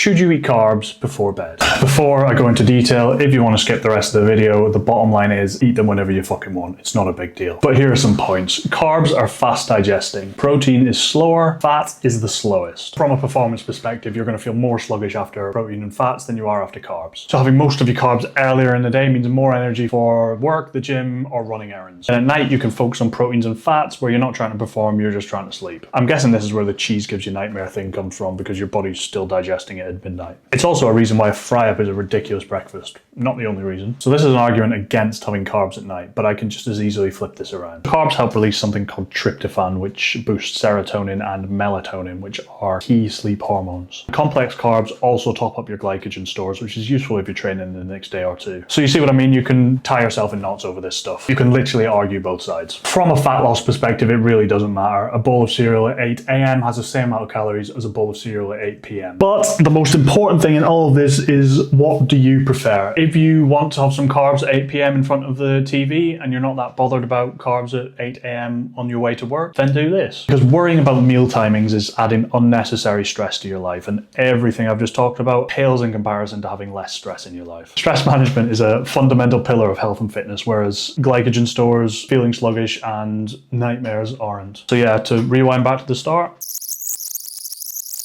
Should you eat carbs before bed? Before I go into detail, if you want to skip the rest of the video, the bottom line is eat them whenever you fucking want. It's not a big deal. But here are some points. Carbs are fast digesting. Protein is slower. Fat is the slowest. From a performance perspective, you're going to feel more sluggish after protein and fats than you are after carbs. So having most of your carbs earlier in the day means more energy for work, the gym, or running errands. And at night, you can focus on proteins and fats where you're not trying to perform, you're just trying to sleep. I'm guessing this is where the cheese gives you nightmare thing comes from because your body's still digesting it at midnight. It's also a reason why a fry-up is a ridiculous breakfast. Not the only reason. So this is an argument against having carbs at night, but I can just as easily flip this around. Carbs help release something called tryptophan, which boosts serotonin and melatonin, which are key sleep hormones. Complex carbs also top up your glycogen stores, which is useful if you're training the next day or two. So you see what I mean? You can tie yourself in knots over this stuff. You can literally argue both sides. From a fat loss perspective, it really doesn't matter. A bowl of cereal at 8 a.m. has the same amount of calories as a bowl of cereal at 8 p.m. But the most important thing in all of this is, what do you prefer? If you want to have some carbs at 8 p.m. in front of the TV and you're not that bothered about carbs at 8 a.m. on your way to work, then do this. Because worrying about meal timings is adding unnecessary stress to your life, and everything I've just talked about pales in comparison to having less stress in your life. Stress management is a fundamental pillar of health and fitness, whereas glycogen stores, feeling sluggish, and nightmares aren't. So yeah, to rewind back to the start,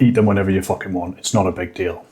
eat them whenever you fucking want. It's not a big deal.